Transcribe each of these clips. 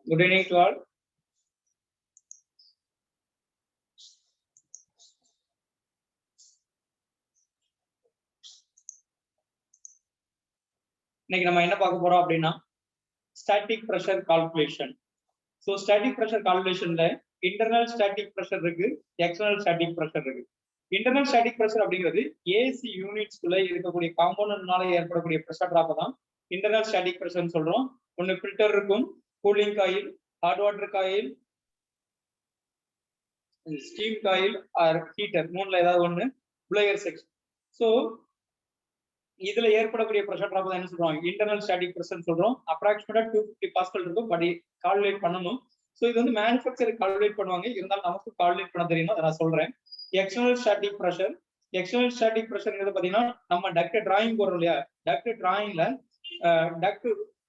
Good evening to all. இன்னைக்கு நம்ம என்ன பார்க்க போறோம் அப்படின்னா static pressure calculation. So static pressure கால்குலேஷன்ல இன்டர்னல் ஸ்டாட்டிக் பிரஷர் இருக்கு, எக்ஸ்டர்னல் ஸ்டாட்டிக் பிரஷர் இருக்கு. இன்டர்னல் ஸ்டாட்டிக் பிரஷர் அப்படிங்கிறது ஏசி யூனிட்ஸ்குள்ள இருக்கக்கூடிய காம்பவுண்ட்னால ஏற்படக்கூடிய பிரஷர் டிராப் தான் இன்டர்னல் ஸ்டாட்டிக் பிரஷர்னு சொல்றோம். ஒன்னு ஃபில்டர் இருக்கும், cooling coil, hot water coil, steam coil or heater, மூணுல ஏதாவது ஒண்ணு, ப்ளோயர் செக்ஷன். ஸோ இதுல ஏற்படக்கூடிய பிரஷர் டிராப் தான் என்ன சொல்றோம், இன்டர்னல் ஸ்டாட்டிக் பிரஷர் சொல்றோம். அப்ராக்சிமேட்டா 250 பாஸ்கல் இருக்கும், பட் கால்குலேட் பண்ணணும். ஸோ இது வந்து மேனுஃபேக்சர் கால்குலேட் பண்ணுவாங்க, இருந்தாலும் நமக்கு கால்குலேட் பண்ண தெரியும், அதை நான் சொல்றேன். External static pressure, external static பிரஷர்ங்கிறது பாத்தீங்கன்னா நம்ம டக்ட் டிராயிங் போடுறோம் இல்லையா, டக்ட் டிராயிங்ல டக்ட்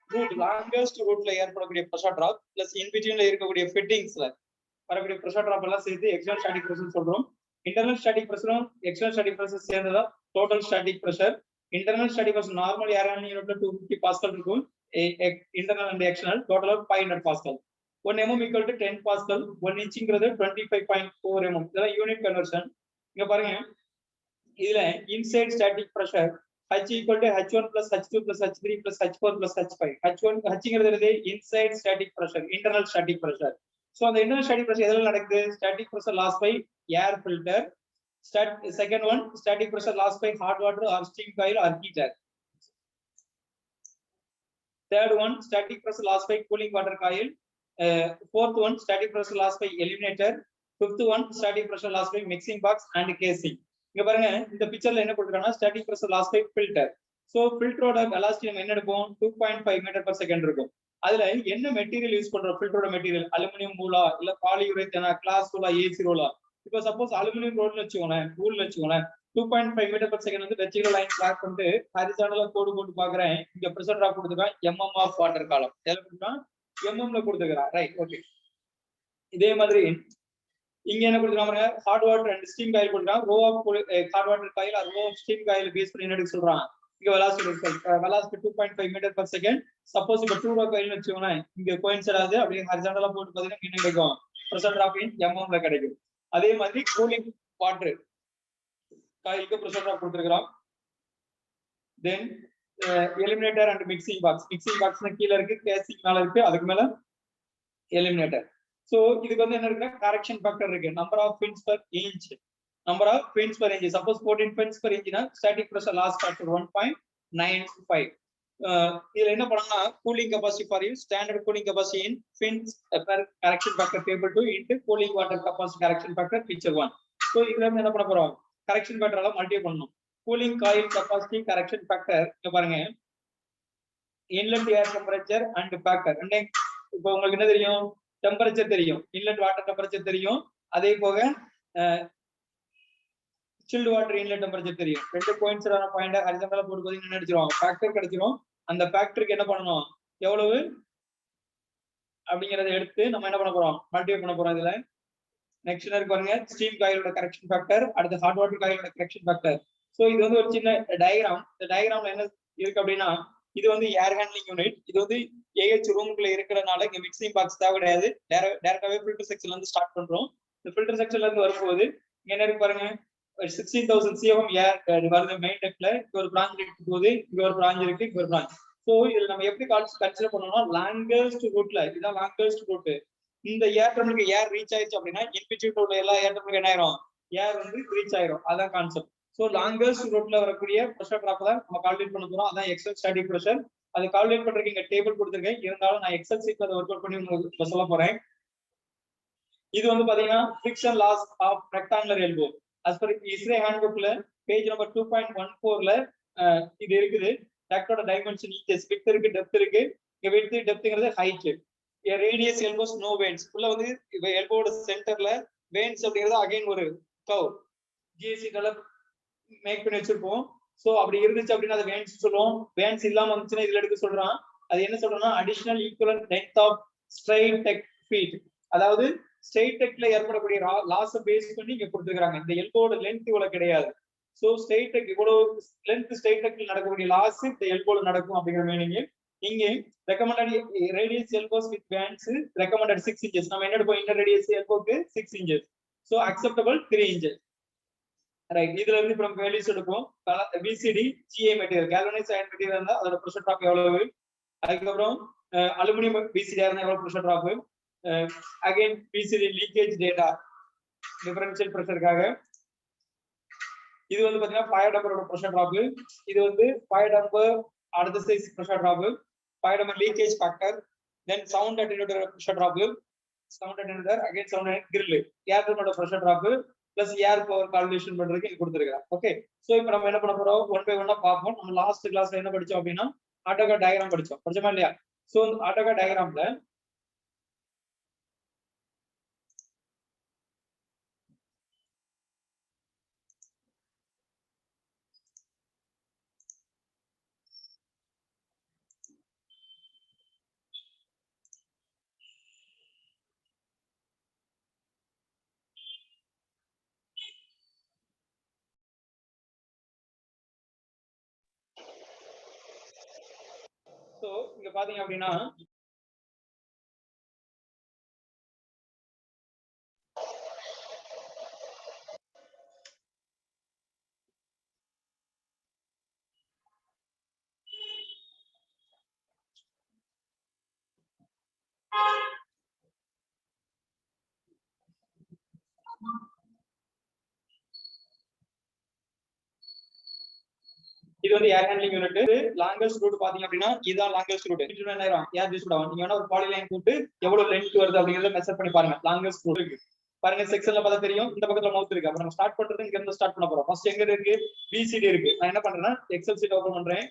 ரூட், லாங்கஸ்ட் ரூட்ல ஏற்படக்கூடிய பிரஷர் டிராப் பிளஸ் இன்பிட்வீன்ல இருக்கக்கூடிய ஃபிட்டிங்ஸ்ல வரக்கூடிய பிரஷர் டிராப் எல்லாம் சேர்த்து எக்ஸ்டர்னல் ஸ்டாட்டிக் பிரஷர் சொல்றோம். இன்டர்னல் ஸ்டாட்டிக் பிரஷரும் எக்ஸ்டர்னல் ஸ்டாட்டிக் பிரஷர் சேர்ந்ததா total static pressure. Internal static pressure normal air handling யூனிட்ல 250 பாஸ்கல் இருக்கும், இன்டர்னல் அண்ட் எக்ஸ்டர்னல் டோட்டலா 500 pascal. 1 mm equal to 10 pascal, 1 inchங்கிறது 25.4 mm. இதெல்லாம் யூனிட் கன்வர்ஷன். இங்க பாருங்க, இதுல inside static pressure H equal to H1 plus H2 plus H3 plus H4 plus H5. Hங்கிறது inside static pressure, internal static pressure. So அந்த internal static pressure எதுல நடக்குது, static pressure loss by air filter. Second one, static pressure lost by hot water or steam coil or heater. Third one, static pressure lost by cooling water coil. Fourth one, static pressure lost by eliminator. Fifth one, static pressure lost by mixing box and casing. இங்க பாருங்க, இந்த பிக்சர்ல என்ன கொடுத்திருக்காங்கன்னா static pressure lost by filter. So ஃபில்டரோட velocity நம்ம என்ன எடுப்போம், 2.5 மீட்டர் per second இருக்கும். அதுல என்ன மெட்டீரியல் யூஸ் பண்றோம், ஃபில்டரோட மெட்டீரியல் அலுமினியம் ரூலா இல்ல பாலியூரேத்தேனா, கிளாஸ் ரூலா, ஏசி ரூலா. இப்போ சப்போஸ் அலுமினியம் ரோல்னு வச்சுக்கோங்களேன், ரூல்னு வச்சுக்கோங்களேன், 2.5 மீட்டர் per second வந்து வெர்டிகல் லைன் கிராஸ் பண்ணிட்டு ஹாரிசான்டலா கோடு போட்டு பாக்குறேன். இங்க பிரஷர் டிராப் கொடுத்துருக்கான் mm ஆஃப் வாட்டர் காலம், எதுல கொடுத்துருக்கான், mm ல கொடுத்துருக்கான். Right, okay. இதே மாதிரி இங்க என்ன கொடுத்துருக்காங்க, hot water and steam coil கொடுத்துருக்கான். Row of hot water coil row of steam coil base பண்ணி என்ன சொல்றான், இங்க velocity 2.5 metre per second. Suppose இப்ப 2 ரோ காயில்னு வச்சுக்கோங்களேன், இங்க கோயின்சைட் ஆகுது, அப்படியே ஹாரிசான்டலா போட்டு பாத்தீங்கன்னா என்ன கிடைக்கும், பிரஷர் டிராப் இன் mm ல கிடைக்கும். அதே மாதிரி கூலிங் வாட்டர் காயிலுக்கு பிரஷர் டிராப் கொடுத்திருக்கிறோம். Then eliminator and mixing box, mixing பாக்ஸ்னா கீழ இருக்கு, கேசிங் மேல இருக்கு, அதுக்கு மேல எலிமினேட்டர். சோ இதுக்கு வந்து என்ன இருக்குன்னா கரெக்ஷன் ஃபேக்டர் இருக்கு, number of pins per inch, number of pins per inch. Suppose 14 pins per inch னா ஸ்டாட்டிக் பிரஷர் லாஸ் ஃபேக்டர் 1.95. இதுல என்ன பண்ணா, cooling capacity for you, standard cooling capacity in pins per correction factor table 2 into cooling water capacity correction factor picture 1. So இதுல என்ன பண்ண போறோம், கரெக்ஷன் ஃபேக்டரால மல்டிப்ளை பண்ணனும். Cooling coil capacity correction factor இங்க பாருங்க, inlet air temperature and factor. இப்போ உங்களுக்கு என்ன தெரியும், டெம்பரேச்சர் தெரியும், இன்லெட் வாட்டர் டெம்பரேச்சர் தெரியும், அதே போக சில்ட் வாட்டர் இன்லெட் டெம்பரேச்சர் தெரியும். ரெண்டு கோயின்சிடன்டான பாயிண்ட் ஹரிசான்டலா போட்டு போதீங்க என்ன அடிச்சிரும், ஃபேக்டர் கிடைச்சிரும். அந்த ஃபேக்டருக்கு என்ன பண்ணணும், எவ்வளவு அப்படிங்கறத எடுத்து நம்ம என்ன பண்ண போறோம், மல்டிப்ளை பண்ண போறோம். இதுல நெக்ஸ்ட் இருக்கு பாருங்க, ஸ்டீம் காயிலோட கரெக்ஷன் ஃபேக்டர், அடுத்து ஹாட் வாட்டர் காயிலோட கரெக்ஷன் ஃபேக்டர். சோ இது வந்து ஒரு சின்ன டயகிராம். இந்த டயகிராம்ல என்ன இருக்கு அப்படின்னா, இது வந்து ஏர் ஹேண்ட்லிங் யூனிட், இது வந்து ஏஹெச் ரூமுக்குள்ள இருக்கிறதுனால இங்க மிக்சிங் பாக்ஸ் தேவை கிடையாது, டைரக்டாவே ஃபில்டர் செக்ஷன்ல இருந்து ஸ்டார்ட் பண்றோம். இந்த ஃபில்டர் செக்ஷன்ல இருந்து வரும்போது இங்க என்ன இருக்கு பாருங்க, 16,000 cm ஏர் வருது மெயின் டெக்ல. இங்க ஒரு பிரான்ச் இருக்கு போகுது, இங்க ஒரு பிரான்ச் இருக்கு, இங்க ஒரு பிரான்ச். சோ இதுல நம்ம எப்படி கன்சிடர் பண்ணணும்னா, லாங்கஸ்ட் ரூட்ல, இதுதான் லாங்கஸ்ட் ரூட். இந்த ஏர் டெர்மினலுக்கு ஏர் ரீச் ஆயிடுச்சு அப்படின்னா இன்பிட்வீன் உள்ள எல்லா ஏர் டெர்மினலுக்கு என்ன ஆயிரும், ஏர் வந்து ரீச் ஆயிரும். அதான் கான்செப்ட். சோ லாங்கஸ்ட் ரூட்ல வரக்கூடிய பிரஷர் டிராப் தான் நம்ம கால்குலேட் பண்ண போறோம். அதான் எக்ஸல் ஸ்டாட்டிக் பிரஷர். அது கால்குலேட் பண்றதுக்கு இங்க டேபிள் கொடுத்திருக்கேன், இருந்தாலும் நான் எக்ஸல் சீட்ல அதை ஒர்க் அவுட் பண்ணி உங்களுக்கு சொல்ல போறேன். இது வந்து பாத்தீங்கன்னா friction loss of rectangular elbow as per ASHRAE ஹேண்ட்புக்ல பேஜ் நம்பர் 2.14ல இது இருக்குது. டக்டோட டைமென்ஷன் இன்ச்சஸ், விட்த் இருக்கு, டெப்த் இருக்கு. இங்க விட்த் டெப்த்ங்கிறது height. Radius elbows no vanes, உள்ள வந்து எல்போட சென்டர்ல வெயின்ஸ் அப்படிங்கிறது அகைன் ஒரு கர்வ் ஜிஎஸ்சி கலர் மேக் பண்ணி வச்சிருப்போம். சோ அப்படி இருந்துச்சு அப்படின்னா அது வெயின்ஸ் சொல்லுவோம். வெயின்ஸ் இல்லாம வந்துச்சுன்னா இதுல எடுக்க சொல்றான். அது என்ன சொல்றோம்னா additional equivalent length of straight duct feet, அதாவது ஸ்ட்ரைட் டெக்ல ஏற்படக்கூடிய லாஸ் பேஸ் பண்ணி இங்க கொடுத்துருக்காங்க. இந்த எல்போட லென்த் இவ்வளவு கிடையாது. சோ ஸ்ட்ரைட் டெக் இவ்வளவு லென்த், ஸ்ட்ரைட் டெக்ல நடக்கக்கூடிய லாஸ் இந்த எல்போல நடக்கும் அப்படிங்கிற மீனிங். இங்கே recommended radius elbows with bands recommended 6 inches. நம்ம என்ன எடுப்போம்? inner radius elbowக்கு 6 inches. So acceptable 3 inches. Right, இதுல இருந்து இப்ப நம்ம வேல்யூஸ் எடுப்போம். BCD GA material galvanized iron material இருந்தா அதோட பிரஷர் டிராப் எவ்வளவு, அதுக்கப்புறம் அலுமினியம் BCD இருந்தா எவ்வளவு pressure drop, again BCD leakage data differential பிரஷருக்காக. இது வந்து பாத்தீங்கன்னா ஃபயர் டம்பரோட பிரஷர் டிராப், இது வந்து ஃபயர் டம்பர் அடுத்த size pressure drop, fire damper leakage factor, then sound attenuator pressure drop, sound attenuator again sound grille, air ட்ரம்மோட pressure drop plus air power calculation பண்றதுக்கு இது கொடுத்துருக்கேன். ஓகே, சோ இப்போ நம்ம என்ன பண்ண போறோம், ஒன் பை ஒன்னா பார்ப்போம். நம்ம லாஸ்ட் கிளாஸ்ல என்ன படிச்சோம் அப்படின்னா ஆட்டோகேட் டயகிராம் படிச்சோமா இல்லையா? சோ ஆட்டோகேட் டயகிராம்ல சோ இங்க பாத்தீங்க அப்படின்னா இது வந்து air handling unit. Longest route பாத்தீங்க அப்படின்னா இதுதான் லாங்கஸ்ட் ரூட். ஏர் டிஸ்ட்ரிபியூட் நீங்க வேணா ஒரு பாலி லைன் போட்டு எவ்வளவு லென்த் வருது அப்படிங்கறத மெஷர் பண்ணி பாருங்க. லாங்கஸ்ட் ரூட் இருக்கு பாருங்க, செக்ஷன்ல பார்த்தா தெரியும். இந்த பக்கத்துல மவுத் இருக்கு. அப்ப நம்ம ஸ்டார்ட் பண்றது இங்க இருந்து ஸ்டார்ட் பண்ண போறோம். ஃபர்ஸ்ட் எங்க இருக்கு? BCD இருக்கு. நான் என்ன பண்றேன்னா எக்ஸல் ஷீட் ஓபன் பண்றேன்.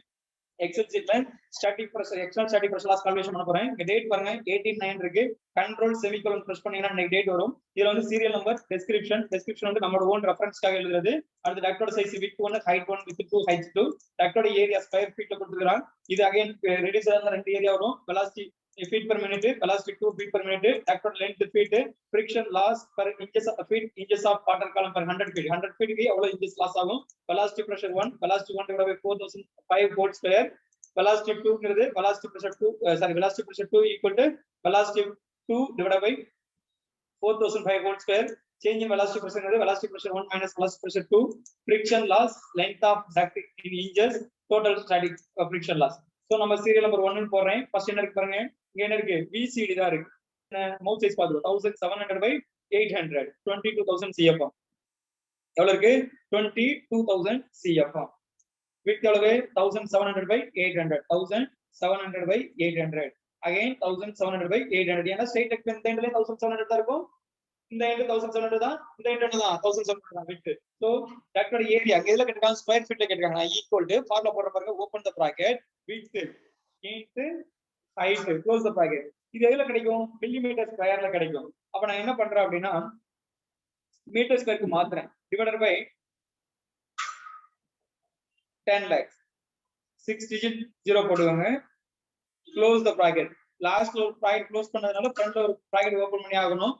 எக்ஸல் ஷீட்ல static pressure external static pressure loss calculation பண்ண போறேன். இங்க டேட் பாருங்க 18/9 இருக்கு. கண்ட்ரோல் செமிகோலன் பிரஸ் பண்ணீங்கன்னா இன்னைக்கு டேட் வரும். இதுல வந்து சீரியல் நம்பர், டெஸ்கிரிப்ஷன் வந்து நம்மளோட ஓன் ரெஃபரன்ஸ்க்காக எழுதுறது. அடுத்து டக்டோட size width 1 height 1 width 2 height 2. டக்டோட ஏரியா ஸ்கொயர் ஃபீட்ல கொடுத்துருக்காங்க. இது அகைன் ரெடியூஸ் ஆன ரெண்டு ஏரியா வரும். Velocity feet per minute, velocity 2 feet per minute, ductile length feet, friction loss per inches of feet, inches of water column per 100 feet. 100 feet க்கு எவ்வளவு inches loss ஆகும்? Velocity pressure 1, velocity 1 divided by 4005 volt square. Velocity 2 ங்கிறது velocity pressure 2 velocity pressure 2 equal to velocity 2 divided by 4005 volt square. Change in velocity pressure ங்கிறது velocity pressure 1 minus velocity pressure 2. Friction loss, length of duct in inches, total static friction loss. So நம்ம serial number 1 ன்னு போறேன். First என்ன இருக்கு பாருங்க, இங்க என்ன இருக்கு? BCD தான் இருக்கு. மவுத் சைஸ் பாத்துக்கோ. 1700 by 800, 22000 CFM. எவ்வளவு இருக்கு? 22000 CFM. width எவ்வளவு? 1700 by 800, 1700 by 800. again 1700 by 800. ஏன்னா ஸ்ட்ரைட் லெக் இந்த எண்ட்ல 1700 தான் இருக்கும். இந்த எண்ட் 1700 தான், இந்த எண்ட் தான் 1700 தான் width. சோ டக்டோட ஏரியா எதுல கேட்டிருக்காங்க? ஸ்கொயர் ஃபீட்ல கேட்டிருக்காங்க. ஈக்குவல் டு ஃபார்முலா போடுற பாருங்க. Open the bracket, width into height, close the bracket. இது எதுல கிடைக்கும்? மில்லிமீட்டர் ஸ்கொயர்ல கிடைக்கும். அப்ப நான் என்ன பண்றேன் அப்படின்னா மீட்டர் ஸ்கொயருக்கு மாத்துறேன். Divided by 10 lakhs. 6 digit 0 போடுவாங்க. close the bracket. லாஸ்ட்ல ஒரு bracket க்ளோஸ் பண்ணதுனால ஃப்ரண்ட்ல ஒரு bracket ஓபன் பண்ணி ஆகணும்.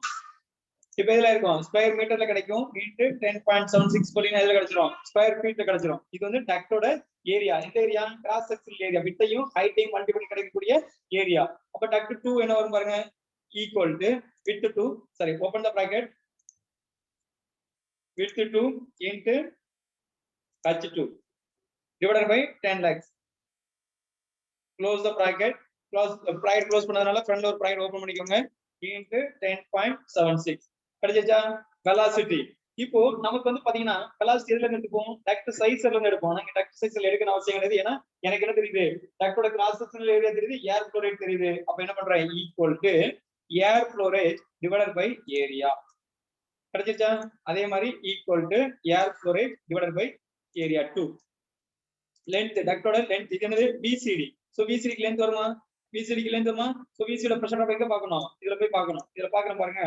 இப்போ இதுல இருக்கும் ஸ்கொயர் மீட்டர்ல கிடைக்கும். இன்டு 10.76 போலினா இதுல கிடைச்சிரும். ஸ்கொயர் ஃபீட்ல கிடைச்சிரும். இது வந்து டக்டோட ஏரியா. இந்த ஏரியா கிராஸ் செக்ஷனல் ஏரியா. விட்டையும் ஹைட்டையும் மல்டிப்ளை கிடைக்கக்கூடிய ஏரியா. அப்ப டக்ட் 2 என்ன வரும் பாருங்க? Equal to width 2, sorry open the bracket, width 2 into h 2 divided by 10 lakhs. close the bracket. bracket close பண்ணதுனால ஃப்ரண்ட்ல ஒரு bracket ஓபன் பண்ணிக்கோங்க. into 10.76 கிடைச்சா velocity. இப்போ நமக்கு வந்து பாத்தீங்கன்னா velocity எதுல இருந்து எடுப்போம்? டக்ட் சைஸ்ல இருந்து எடுப்போம். ஆனா டக்ட் சைஸ்ல எடுக்கணும் அவசியம் கிடையாது. ஏன்னா எனக்கு என்ன தெரியுது? டக்டோட கிராஸ் செக்ஷனல் ஏரியா தெரியுது, ஏர் ஃப்ளோ ரேட் தெரியுது. அப்ப என்ன பண்றேன்? Equal to air flow rate divided by area. கிடைச்சா அதே மாதிரி equal to air flow rate divided by area 2. Length டக்டோட லென்த் இது என்னது? BCD. சோ BCD க்கு லென்த் வருமா? BCD க்கு லென்த் வருமா? சோ BCD யோட பிரஷர் எங்க பார்க்கணும்? இதுல போய் பார்க்கணும். இதுல பார்க்கறோம் பாருங்க.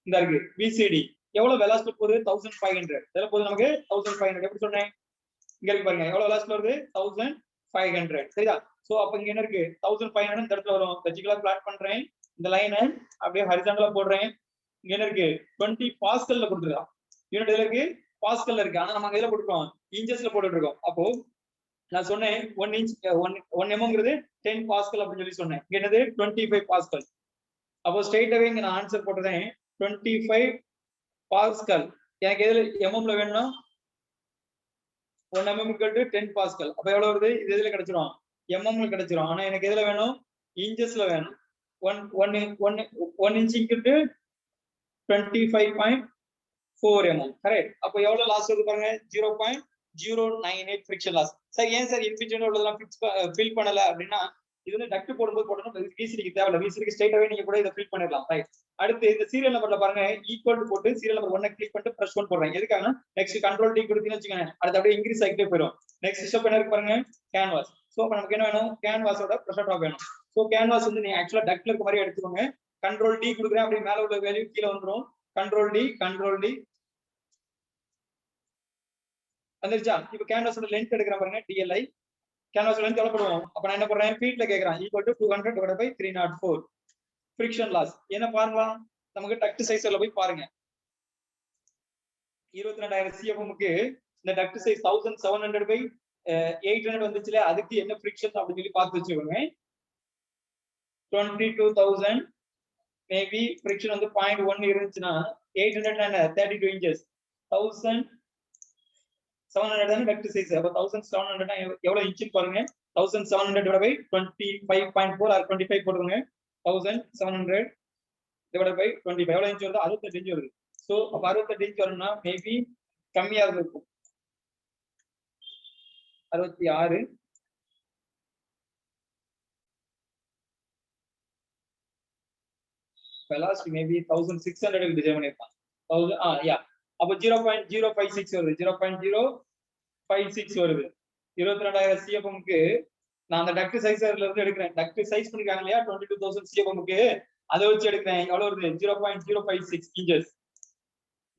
இந்த இருக்கு BCD. எவ்வளவு வெலாசிட்டி போகுது? 1500. இதெல்லாம் போகுது நமக்கு 1500. எப்படி சொன்னேன்? இங்க இருக்கு பாருங்க. எவ்வளவு வெலாசிட்டி வருது? 1500. சரியா? சோ அப்ப இங்க என்ன இருக்கு? 1500 இந்த இடத்துல வரும். வெர்டிகலா பிளாட் பண்றேன். இந்த லைனை அப்படியே ஹரிசாண்டலா போடுறேன். இங்க என்ன இருக்கு? 20 பாஸ்கல்ல கொடுத்துருக்கான். யூனிட் எதுல இருக்கு? பாஸ்கல்ல இருக்கு. ஆனா நம்ம எதுல போட்டுருக்கோம்? இன்ச்சஸ்ல போட்டுட்டு இருக்கோம். அப்போ நான் சொன்னேன் 1 inch 1 mmங்கிறது 10 பாஸ்கல் அப்படின்னு சொல்லி சொன்னேன். இங்க என்னது 25 பாஸ்கல். அப்போ ஸ்ட்ரெயிட்டாவே இங்க நான் ஆன்சர் போட்டுறேன் 25 பாஸ்கல். எனக்கு எதுல mmல வேணும்னா 1 mm equal to 10 பாஸ்கல். அப்ப எவ்வளவு வருது? இது எதுல கிடைச்சிரும்? mmல கிடைச்சிரும். ஆனா எனக்கு எதுல வேணும்? இன்ச்சஸ்ல வேணும். 1 inch equal to 25.4 mm. Correct. அப்ப எவ்வளவு லாஸ் வருது பாருங்க? 0.098 ஃபிரிக்ஷன் லாஸ். சார் ஏன் சார் இன்பிட்வீன் உள்ளதெல்லாம் ஃபில் பண்ணல அப்படின்னா இது வந்து டக்ட் போடும்போது போடணும். விசிறிக்கு தேவையில்ல. விசிறிக்கு ஸ்ட்ரைட்டாவே நீங்க கூட இதை ஃபில் பண்ணிடலாம். ரைட். அடுத்து இந்த சீரியல் நம்பர்ல பாருங்க ஈக்குவல் டு போட்டு சீரியல் நம்பர் 1 கிளிக் பண்ணிட்டு பிரஸ் 1 போடுறேன். எதுக்காக? நெக்ஸ்ட் கண்ட்ரோல் டி கொடுத்தீங்கன்னு வச்சுக்கோங்க. அடுத்து அப்படியே இன்க்ரீஸ் ஆகிட்டே போயிடும். நெக்ஸ்ட் ஸ்டெப் என்ன இருக்கு பாருங்க? கேன்வாஸ். சோ அப்ப நமக்கு என்ன வேணும்? கேன்வாஸோட ப்ரெஷர் ட்ராப் வேணும். சோ கேன்வாஸ் வந்து நீங்க ஆக்சுவலா டக்ட்ல இருக்க மாதிரி எடுத்துக்கோங்க. கண்ட்ரோல் டி கொடுக்குறேன். அப்படியே மேல உள்ள வேல்யூ கீழே வந்துரும். கண்ட்ரோல் டி வந்துருச்சா? இப்போ கேன்வாஸோட லென்த் எடுக்கிறேன் பாருங்க. டிஎல்ஐ கேன்வாஸ் லென்த் எவ்வளவு போடுவோம்? அப்ப நான் என்ன பண்றேன்? ஃபீட்ல கேக்குறான். Equal to 200 divided by 304 friction loss. என்ன பாருங்க? நமக்கு டக்ட் சைஸ்ல போய் பாருங்க. 22000 சிஎஃப்எம்க்கு இந்த டக்ட் சைஸ் 1700 பை 800 வந்துச்சுல, அதுக்கு என்ன ஃபிரிக்ஷன் அப்படின்னு சொல்லி பார்த்து வச்சுக்கோங்க. 22000 மேபி ஃபிரிக்ஷன் வந்து 0.1 இருந்துச்சுன்னா 800 32 இன்ச்சஸ் 1700 தான் டக்ட் சைஸ். அப்ப 1700 எவ்வளவு இன்ச் பாருங்க. 1700 டிவைட் பை 25.4 ஆர் 25 போடுங்க. 1700 டிவைட் பை 25 எவ்வளவு இன்ச் வருது? 68 இன்ச் வருது. சோ அப்ப 68 இன்ச் வரணும்னா மேபி கம்மியா இருக்கும். 66 velocity மேபி 1600 க்கு டிசைன் பண்ணிருப்பாங்க. 1000 யா அப்ப 0.056 வருது. 0.056 வருது. 22000 சிஎஃப்எம்க்கு நான் அந்த டக்ட் சைஸ்ல இருந்து எடுக்கிறேன். டக்ட் சைஸ் பண்ணிருக்காங்க இல்லையா 22000 சிஎஃப்எம்க்கு அதை வச்சு எடுக்கிறேன். எவ்வளவு வருது? 0.056 இன்ச்சஸ்.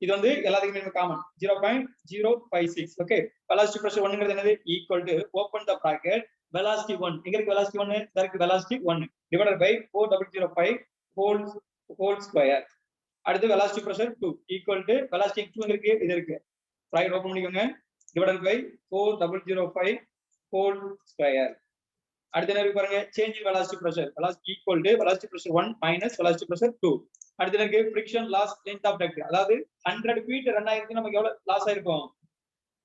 இது வந்து எல்லாத்துக்குமே காமன் 0.056. ஓகே. வெலாசிட்டி பிரஷர் 1ங்கிறது என்னது? Equal to open the bracket velocity 1. எங்க இருக்கு வெலாசிட்டி 1? இருக்கு velocity 1 divided by 4005 whole square. அடுத்து velocity pressure 2 equal to velocity 2 இருக்கு, இது இருக்கு. பிராக்கெட் ஓபன் பண்ணிக்கோங்க. Divided by 4005 whole square. அடுத்து என்ன இருக்கு பாருங்க? Change in velocity pressure. Velocity equal to velocity pressure 1 minus velocity pressure 2. அடுத்து இருக்கு friction loss length of duct. அதாவது 100 ஃபீட் ரன் ஆயிருக்கு, நமக்கு எவ்வளவு லாஸ் ஆயிருக்கும்?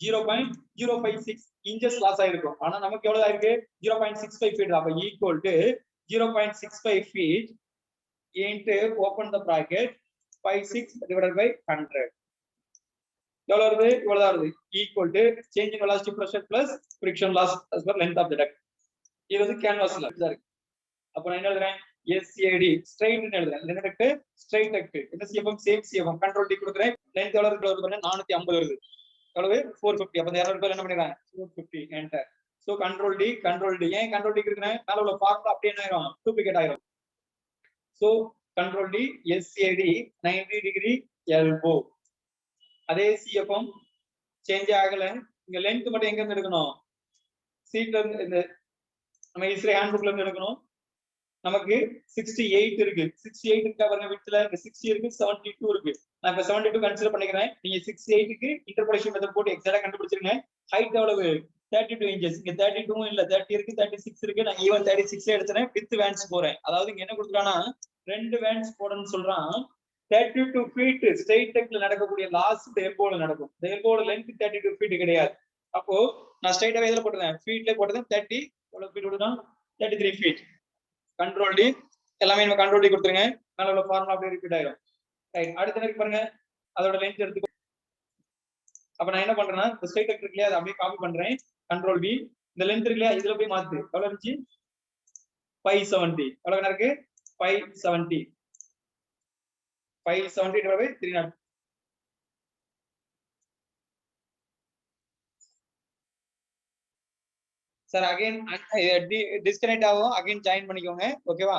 0.056 இன்ச்சஸ் லாஸ் ஆயிருக்கும். ஆனா நமக்கு எவ்வளவு ஆயிருக்கு? 0.65 ஃபீட். அப்ப equal to 0.65 feet into open the bracket 56 divided by 100. எவ்வளவு வருது? இவ்வளவு தான் வருது. Equal to change in velocity pressure plus friction loss as per length of the duct. இது வந்து கேன்வாஸ்ல இருக்கு. அப்ப நான் என்ன எழுதுறேன்? SCAD ஸ்ட்ரைட் எழுதுறேன். என்ன டக்ட்? Straight duct. என்ன CFM? Same CFM. Control D கொடுக்குறேன். லென்த் எவ்வளவு இருக்கு? வருது பாருங்க 450 வருது. எவ்வளவு? 450. அப்ப 200 பேர் என்ன பண்ணிடுறேன்? 450 என்டர். சோ கண்ட்ரோல் டி ஏன் கண்ட்ரோல் டி கொடுக்குறேன்? மேல உள்ள ஃபார்முலா அப்படியே என்ன ஆயிரும்? டூப்ளிகேட் ஆயிரும். So control D SCAD 90 degree elbow. அதே CFM சேஞ்ச் ஆகல. இங்க லென்த் மட்டும் எங்க இருந்து எடுக்கணும்? சீட்ல இருந்து இந்த நம்ம இஸ்ரே ஹேண்ட்புக்ல இருந்து எடுக்கணும். நமக்கு 68 இருக்கு. 68 இருக்கா பாருங்க விட்ல. இந்த 60 இருக்கு, 72 இருக்கு. நான் இப்ப 72 கன்சிடர் பண்ணிக்கிறேன். நீங்க 68 க்கு இன்டர்போலேஷன் மெத்தட் போட்டு எக்ஸாக்ட்டா கண்டுபிடிச்சிருங்க. ஹைட் எவ்வளவு? 32 இன்ச்சஸ். இங்க 32 இல்ல 30 இருக்கு, 36 இருக்கு. நான் ஈவன் 36 எடுத்துறேன். வித் வேன்ஸ் போறேன். அதாவது இங்க என்ன கொடுக்குறானா 2 வேன்ஸ் போடணும்னு சொல்றான். 32 ஃபீட் ஸ்ட்ரைட் டக்ல நடக்கக்கூடிய லாஸ்ட் எல்போல நடக்கும். இந்த எல்போல லென்த் 32 ஃபீட் கிடையாது. அப்போ நான் ஸ்ட்ரைட்டாவே இதுல போட்டுறேன். ஃபீட்ல போட்டது 30 எவ்வளவு ஃபீட் விடுனா 33 ஃபீட். கண்ட்ரோல் டி எல்லாமே நம்ம கண்ட்ரோல் டி கொடுத்துருங்க. மேல உள்ள ஃபார்முலா அப்படியே ரிப்பீட் ஆயிடும். ரைட். அடுத்து என்ன பாருங்க? அதோட லென்த் எடுத்து அப்ப நான் என்ன பண்றேன்னா இந்த ஸ்ட்ரைட் டக் இருக்குல்லையா, அதை அப்படியே காப்பி பண்றேன். கண்ட்ரோல் பி இந்த லென்த் இருக்குல்லையா, இதுல போய் மாத்து. எவ்வளவு இருந்துச்சு? 570. எவ்வளவு இருக்கு? 570 divided by 300. Sir again disconnect ஆகும். அகைன் ஜாயின் பண்ணிக்கோங்க. ஓகேவா?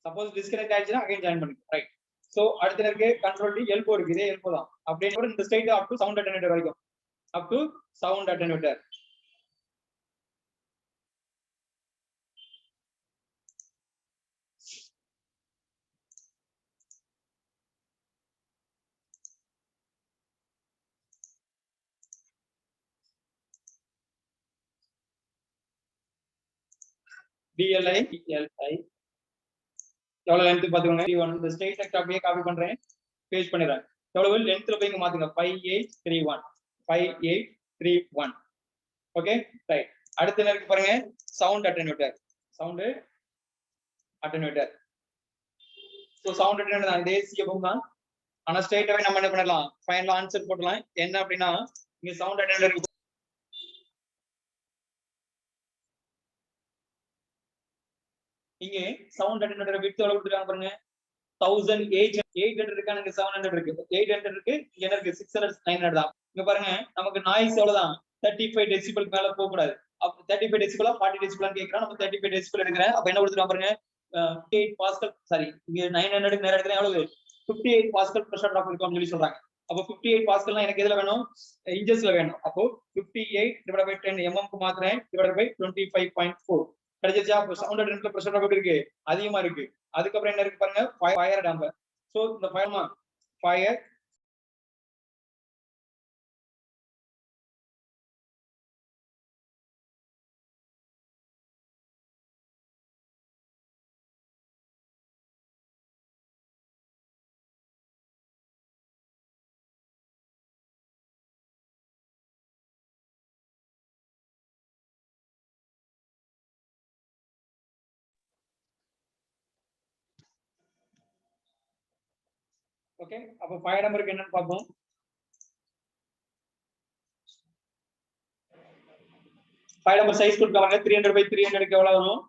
சப்போஸ் டிஸ்கனெக்ட் ஆயிடுச்சுன்னா அகைன் ஜாயின் பண்ணிக்கோங்க. ரைட். சோ அடுத்து இருக்கு கண்ட்ரோல் டி எல்போ இருக்கு. இதே எல்போ தான். அப்படியே இந்த straight up to sound attenuator வரைக்கும். Up to sound attenuator. DLI எவ்வளவு லென்த் பாத்துக்கோங்க. இந்த ஸ்ட்ரெயிட் டெக்ஸ்ட் அப்படியே காப்பி பண்றேன், பேஸ்ட் பண்ணிடுறேன். எவ்வளவு லென்த்ல போய் இங்க மாத்துங்க 5831. Okay right. அடுத்து என்ன இருக்கு பாருங்க, sound attenuator. So sound attenuator தான், இதே சிஎஃப்எம் தான். ஆனா ஸ்ட்ரெயிட்டாவே நம்ம என்ன பண்ணலாம், ஃபைனலா ஆன்சர் போடலாம். என்ன அப்படின்னா இங்க சவுண்ட் அட்டென்யூட்டர் இங்க சவுண்ட் அட்டென்யூட்டர் வித் எவ்வளவு கொடுத்துருக்காங்க பாருங்க, 1800 இருக்கா, இங்க 700 இருக்கு. 800 இருக்கு, இங்க என்ன இருக்கு 600 900 தான். இங்க பாருங்க நமக்கு நாய்ஸ் எவ்வளவுதான் 35 டெசிபல் மேல போக கூடாது. அப்ப 35 டெசிபலா 40 டெசிபலான்னு கேக்குறான். நம்ம 35 டெசிபல் எடுக்கிறேன். அப்ப என்ன கொடுத்துருக்கான் பாருங்க, 58 பாஸ்கல், சாரி இங்க 900 நேரா எடுக்கிறேன். எவ்வளவு 58 பாஸ்கல் பிரஷர் டிராப் இருக்கும்னு சொல்லி சொல்றாங்க. அப்போ 58 பாஸ்கல்னா எனக்கு எதுல வேணும், இன்ச்சஸ்ல வேணும். அப்போ 58 டிவைட் பை 10 mm க்கு மாத்துறேன், டிவைட் பை 25.4 கிடைச்சிருச்சா. அப்போ சவுண்ட் அட்டென்யூட்டர்ல பிரஷர் டிராப் எப்படி இருக்கு, அதிகமா இருக்கு. அதுக்கப்புறம் என்ன இருக்கு பாருங்க, ஃபயர் டேம்பர். சோ இந்த ஃபயர் ஓகே. அப்போ ஃபயர் டேம்பருக்கு என்னன்னு பார்ப்போம். ஃபயர் டேம்பர் சைஸ் கொடுத்தாங்க 300 by 300 க்கு எவ்வளவு வரும்,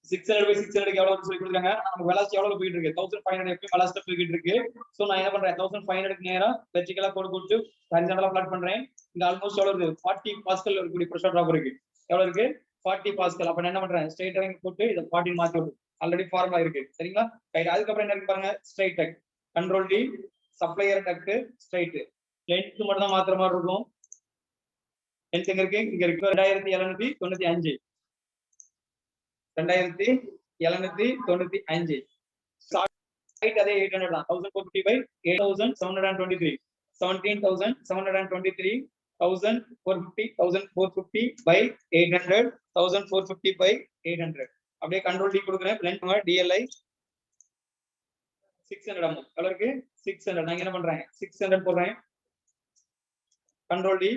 600 by 600 க்கு எவ்வளவு சொல்லி கொடுத்தாங்க. நமக்கு வெலாசிட்டி எவ்வளவு போயிட்டு இருக்கு, 1500 எப்பவும் வெலாசிட்டி போயிட்டு இருக்கு. சோ நான் என்ன பண்றேன், 1500 க்கு நேரா வெர்டிகலா கோடு போட்டு ஹரிசாண்டலா பிளாட் பண்றேன். இங்க ஆல்மோஸ்ட் எவ்வளவு இருக்கு, 40 பாஸ்கல் இருக்கக்கூடிய பிரஷர் டிராப் இருக்கு. எவ்வளவு இருக்கு, 40 பாஸ்கல். அப்ப என்ன பண்றேன், ஸ்ட்ரைட்டா போட்டு இத 40 மாத்தி விடு. ஆல்ரெடி ஃபார்முலா இருக்கு சரிங்களா. ரைட். அதுக்கப்புறம் என்ன இருக்கு பாருங்க, ஸ்ட்ரைட் டக், கண்ட்ரோல் டி, சப்ளையர் டக், ஸ்ட்ரைட். லென்த் மட்டும் தான் மாத்திர மாதிரி இருக்கும். லென்த் எங்க இருக்கு, இங்க இருக்கு 2795. 2795. ஹைட் அதே 800 தான். 1450 by 8723. 17723. 1450 1450 by 800. 1450 by 800. அப்படியே கண்ட்ரோல் டி கொடுக்குறேன். Length DLI 600 mm. எவ்வளவு இருக்கு 600. நான் என்ன பண்றேன் 600 போடுறேன். கண்ட்ரோல் டி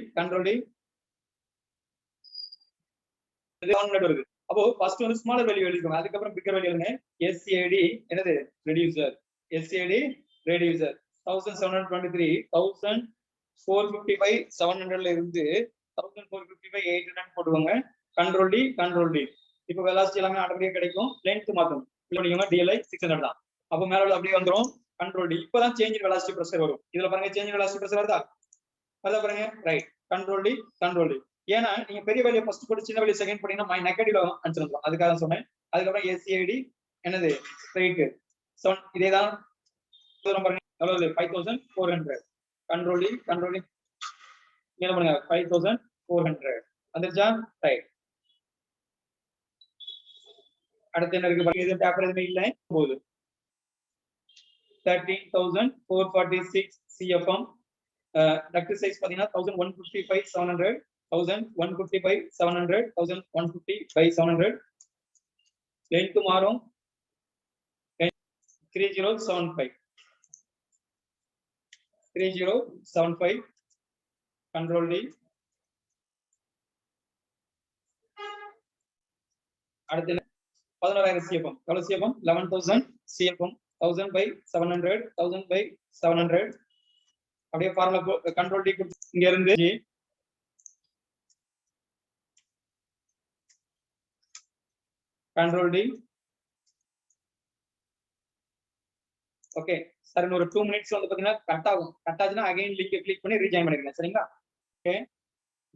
700 வருது. அப்போ ஃபர்ஸ்ட் வந்து ஸ்மாலர் வேல்யூ எழுதிக்கோங்க, அதுக்கப்புறம் பிக்கர் வேல்யூ எழுதுங்க. SAD என்னது, ரெடியூசர். SAD reducer 1723. 1450 by 700 ல இருந்து 1450 by 800 போடுவாங்க. Control D. இப்போ வெலாசிட்டி எல்லாமே ஆட்டோமேட்டிக்கா கிடைக்கும். லென்த் மாத்தணும், பண்ணிக்கோங்க. DLI 600 தான். அப்போ மேல அப்படியே வந்துரும். Control D. இப்பதான் சேஞ்ச் இன் வெலாசிட்டி பிரஷர் வரும். இதுல பாருங்க சேஞ்ச் இன் வெலாசிட்டி பிரஷர் வருதா, அத பாருங்க. ரைட். Control D. ஏன்னா நீங்க பெரிய வேல்யூ ஃபர்ஸ்ட் போட்டு சின்ன வேல்யூ செகண்ட் பண்ணீங்கன்னா மை நெகட்டிவ்ல ஆன்சர் வந்துரும். அதுக்காக சொன்னேன். அதுக்கப்புறம் SAD என்னது ஸ்ட்ரைட். இதேதான் பாருங்க. எவ்வளவு 5400. கண்ட்ரோல் டி என்ன பண்ணுங்க 5400 வந்துருச்சா. ரைட். அடுத்து என்ன இருக்கு பாருங்க, இது பேப்பர் எதுவுமே இல்ல போகுது. 13446 CFM. டக்ட் சைஸ் பாத்தீங்கன்னா 1150 by 700. 1150 by 700. 1150 by 700. லென்த் மாறும் 3075. 3075. Control D. அடுத்து 11000 CFM. எவ்வளவு CFM 11000 CFM. 1000 by 700. 1000 by 700. அப்படியே ஃபார்முலா கண்ட்ரோல் டி இங்க இருந்து கண்ட்ரோல் டி. ஓகே சார், இன்னொரு 2 minutes வந்து பாத்தீங்கன்னா கட் ஆகும். கட் ஆச்சுன்னா அகைன் லிங்க் கிளிக் பண்ணி ரீஜாயின் பண்ணிருங்க சரிங்களா. ஓகே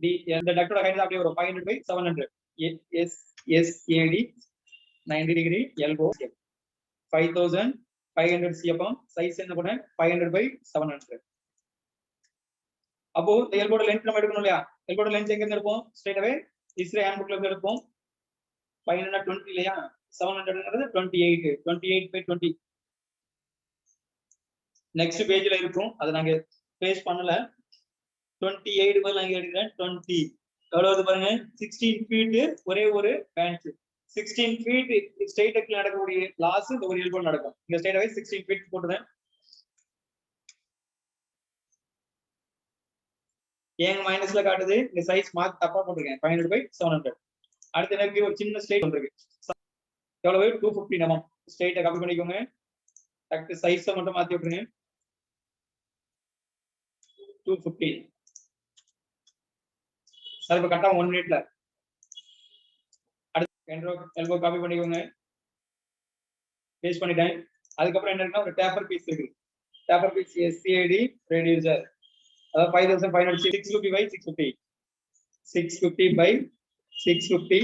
டி இந்த டக்டோட ஹைட் அப்படியே வரும் 500 by 700. SAD 90 degree elbow 5500 CFM. Size என்ன பண்ண 500 by 700. அப்போ இந்த எல்போட லென்த் நம்ம எடுக்கணும் இல்லையா. எல்போட லென்த் எங்க இருந்து எடுப்போம், ஸ்ட்ரைட் அவே இஸ்ரே ஹேண்ட் புக்ல இருந்து எடுப்போம். 520 இல்லையா, 700ங்கிறது 28 by 20. நெக்ஸ்ட் பேஜ்ல இருக்கும், அதை நாங்க பேஸ்ட் பண்ணல. 28 பதில் நாங்க எடுக்கிறேன் 20. எவ்வளவு பாருங்க 16 feet ஒரே ஒரு பேண்ட். 16 feet ஸ்ட்ரெயிட் எக்ல நடக்கக்கூடிய லாஸ் இந்த ஒரு எல்போ நடக்கும். இந்த ஸ்ட்ரெயிட் அவே 16 feet போட்டுறேன். ஏங்க மைனஸ்ல காட்டுது, இந்த சைஸ் மார்க் தப்பா போட்டுருக்கேன். 500/700. அடுத்து எனக்கு ஒரு சின்ன ஸ்ட்ரெயிட் வந்திருக்கு. எவ்வளவு 250 mm. ஸ்ட்ரெயிட்டை காப்பி பண்ணிக்கோங்க. டக்கு சைஸை மட்டும் மாத்தி விட்டுருங்க. 250. சார் இப்ப கரெக்டா 1 minute. அடுத்து எல்போ காப்பி பண்ணிக்கோங்க. பேஸ்ட் பண்ணிட்டேன். அதுக்கப்புறம் என்ன இருக்குன்னா ஒரு டேப்பர் பீஸ் இருக்கு. Taper piece SCAD reducer. அதாவது 5500 650/650. 650/650